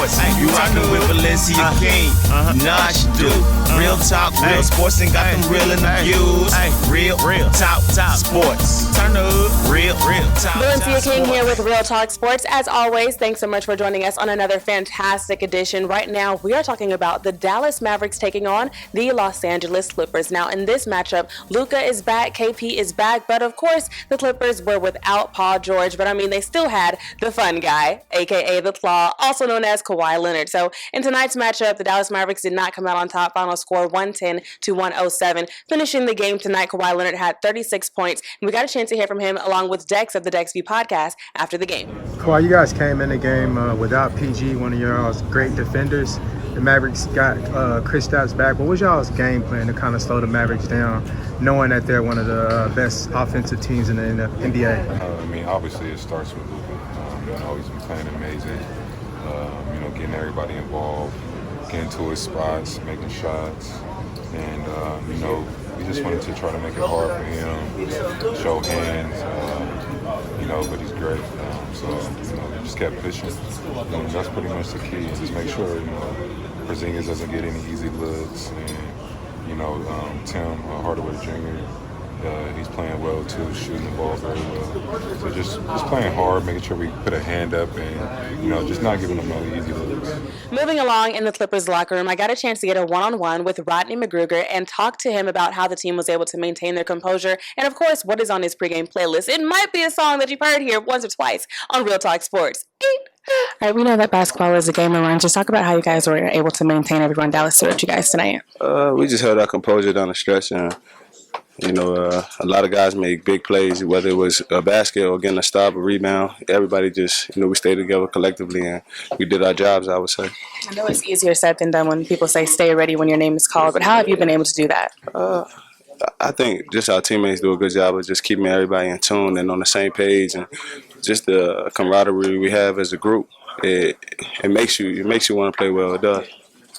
sports. You rockin' with Valencia King. Nah, she do. Real talk, real sports, and got them real in the views. Real talk sports. Turn up. Real talk. Valencia King here with Real Talk Sports. As always, thanks so much for joining us on another fantastic edition. Right now, we are talking about the Dallas Mavericks taking on the Los Angeles Clippers. Now, in this matchup, Luka is back, KP is back, but of course, the Clippers were without Paul George. But I mean, they still had the fun guy, aka the Claw, also known as Kawhi Leonard. So in tonight's matchup, the Dallas Mavericks did not come out on top. Final score 110-107. Finishing the game tonight, Kawhi Leonard had 36 points. And we got a chance to hear from him along with Dex of the DexView Podcast after the game. Kawhi, you guys came in the game without PG, one of your great defenders. The Mavericks got Kristaps back. What was y'all's game plan to kind of slow the Mavericks down, knowing that they're one of the best offensive teams in the NBA? I mean, obviously it starts with Luka. He's been playing amazing. Getting everybody involved, getting to his spots, making shots, and we just wanted to try to make it hard for him, show hands, but he's great. We just kept pushing, and that's pretty much the key. Just make sure, Porzingis doesn't get any easy looks, and Tim Hardaway Jr. He's playing well too, shooting the ball very well. So just playing hard, making sure we put a hand up, and just not giving them no easy looks. Moving along in the Clippers locker room, I got a chance to get a one-on-one with Rodney McGruger and talk to him about how the team was able to maintain their composure, and of course, what is on his pregame playlist. It might be a song that you've heard here once or twice on Real Talk Sports. All right, we know that basketball is a game of runs. Just talk about how you guys were able to maintain everyone. Dallas served you guys tonight. We just held our composure down the stretch, and a lot of guys make big plays, whether it was a basket or getting a stop, a rebound. Everybody just, we stayed together collectively, and we did our jobs, I would say. I know it's easier said than done when people say stay ready when your name is called, but how have you been able to do that? I think just our teammates do a good job of just keeping everybody in tune and on the same page, and just the camaraderie we have as a group. It makes you want to play well. It does.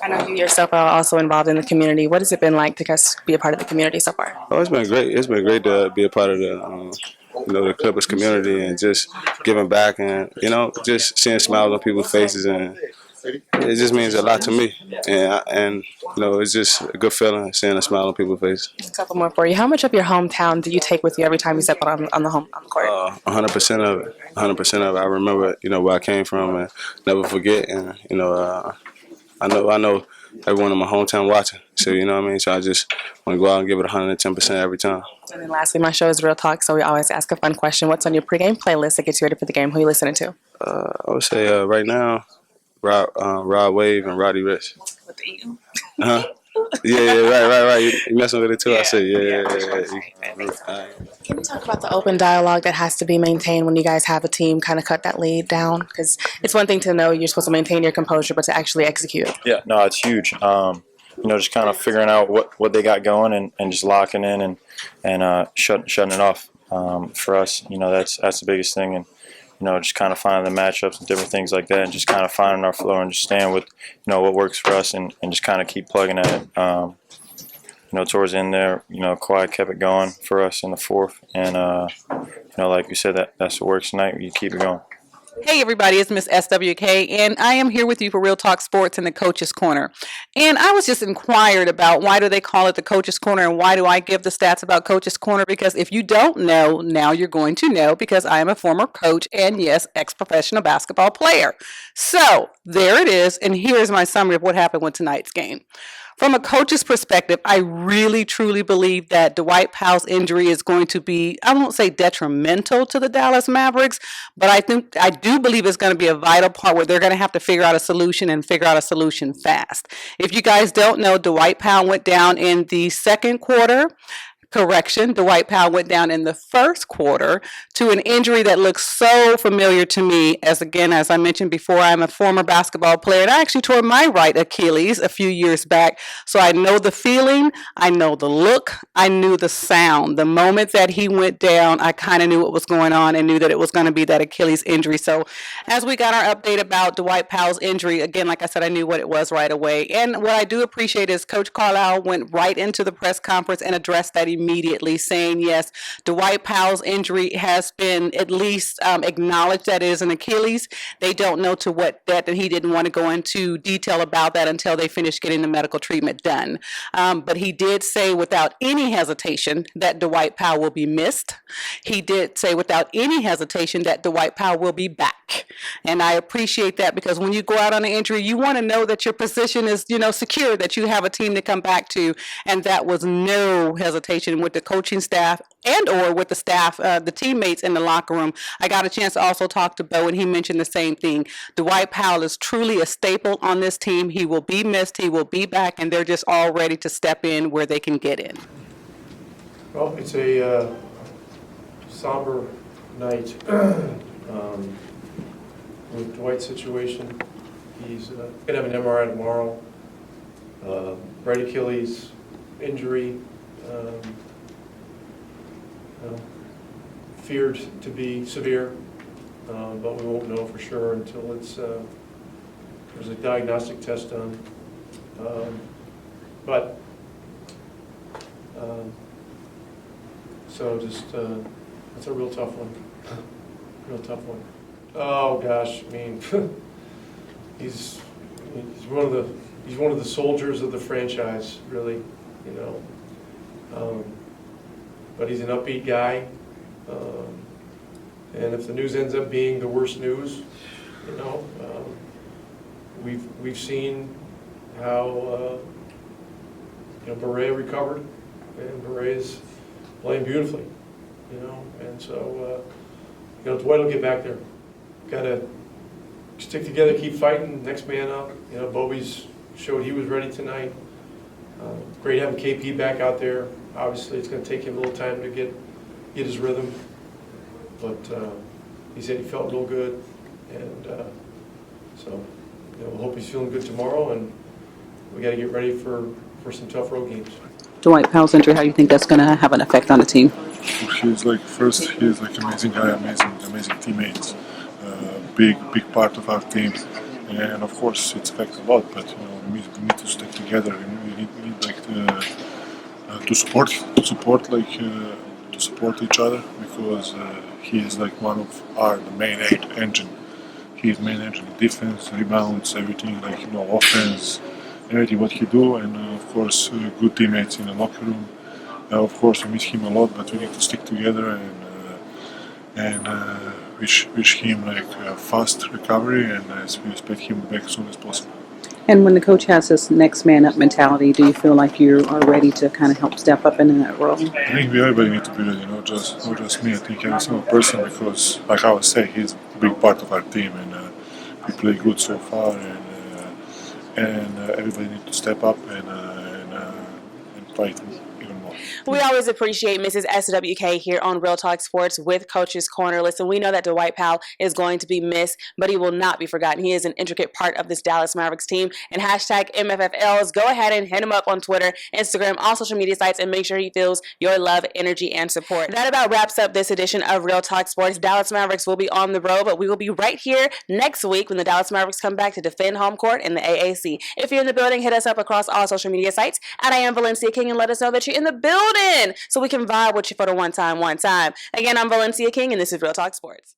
I know you yourself are also involved in the community. What has it been like to just be a part of the community so far? Oh, it's been great. It's been great to be a part of the Clippers community and just giving back and, just seeing smiles on people's faces, and it just means a lot to me. And it's just a good feeling seeing a smile on people's faces. A couple more for you. How much of your hometown do you take with you every time you step on the court? 100% of it. 100% of it. I remember, where I came from and never forget. And, I know everyone in my hometown watching. So, you know what I mean? So I just want to go out and give it 110% every time. And then lastly, my show is Real Talk, so we always ask a fun question. What's on your pregame playlist that gets you ready for the game? Who are you listening to? I would say right now, Rod Wave and Roddy Ricch. With the E? Uh-huh. Yeah, right. You messing with it too? Yeah, I say, yeah. Can you talk about the open dialogue that has to be maintained when you guys have a team kind of cut that lead down? Because it's one thing to know you're supposed to maintain your composure, but to actually execute. Yeah, no, it's huge. Just kind of figuring out what they got going and just locking in and shutting it off. For us, that's the biggest thing. And just kind of finding the matchups and different things like that, and just kind of finding our flow and just staying with, what works for us, and just kind of keep plugging at it. Towards the end there, Kawhi kept it going for us in the fourth, and like you said, that's what works tonight. You keep it going. Hey everybody, it's Miss SWK, and I am here with you for Real Talk Sports in the Coach's Corner. And I was just inquired about why do they call it the Coach's Corner, and why do I give the stats about Coach's Corner? Because if you don't know, now you're going to know, because I am a former coach and, yes, ex-professional basketball player. So there it is, and here's my summary of what happened with tonight's game. From a coach's perspective, I really, truly believe that Dwight Powell's injury is going to be, I won't say detrimental to the Dallas Mavericks, but I do believe it's going to be a vital part where they're going to have to figure out a solution and figure out a solution fast. If you guys don't know, Dwight Powell went down in the second quarter. Correction, Dwight Powell went down in the first quarter to an injury that looks so familiar to me. As I mentioned before, I'm a former basketball player, and I actually tore my right Achilles a few years back. So I know the feeling, I know the look, I knew the sound. The moment that he went down, I kind of knew what was going on and knew that it was going to be that Achilles injury. So as we got our update about Dwight Powell's injury, again, like I said, I knew what it was right away. And what I do appreciate is Coach Carlisle went right into the press conference and addressed that immediately. immediately, saying yes, Dwight Powell's injury has been at least acknowledged that it is an Achilles. They don't know to what depth, and he didn't want to go into detail about that until they finished getting the medical treatment done. But he did say without any hesitation that Dwight Powell will be missed. He did say without any hesitation that Dwight Powell will be back. And I appreciate that, because when you go out on an injury, you want to know that your position is, secure, that you have a team to come back to. And that was no hesitation with the coaching staff and or with the staff, the teammates in the locker room. I got a chance to also talk to Bo, and he mentioned the same thing. Dwight Powell is truly a staple on this team. He will be missed. He will be back, and they're just all ready to step in where they can get in. Well, it's a somber night with Dwight's situation. He's going to have an MRI tomorrow. Right Achilles injury. Feared to be severe, but we won't know for sure until there's a diagnostic test done. So it's a real tough one. Real tough one. Oh gosh, I mean, he's one of the soldiers of the franchise, really, But he's an upbeat guy, and if the news ends up being the worst news, we've seen how Beret recovered, and Beret's playing beautifully, and so Dwight will get back there. Got to stick together, keep fighting, next man up. Bobby's showed he was ready tonight. Great having KP back out there. Obviously, it's going to take him a little time to get his rhythm, but he said he felt real good, and so we'll hope he's feeling good tomorrow, and we got to get ready for some tough road games. Dwight Powell's injury, how do you think that's going to have an effect on the team? He's amazing guy, amazing teammates, big part of our team, and of course it affects a lot. But we need to stick together. We need to support each other, because he is one of the main engine. He is main engine, defense, rebounds, everything, offense, everything what he do, and of course good teammates in the locker room. Of course we miss him a lot, but we need to stick together and wish him a fast recovery, and we expect him back as soon as possible. And when the coach has this next man up mentality, do you feel like you are ready to kind of help step up into that role? I think everybody need to be ready, not just me. I think every single person, because like I was saying, he's a big part of our team, and we play good so far, and everybody need to step up and fight even more. We always appreciate Mrs. SWK here on Real Talk Sports with Coach's Corner. Listen, we know that Dwight Powell is going to be missed, but he will not be forgotten. He is an intricate part of this Dallas Mavericks team. And hashtag MFFLs, go ahead and hit him up on Twitter, Instagram, all social media sites, and make sure he feels your love, energy, and support. That about wraps up this edition of Real Talk Sports. Dallas Mavericks will be on the road, but we will be right here next week when the Dallas Mavericks come back to defend home court in the AAC. If you're in the building, hit us up across all social media sites at I Am Valencia King and let us know that you're in the building so we can vibe with you for the one time. Again, I'm Valencia King, and this is Real Talk Sports.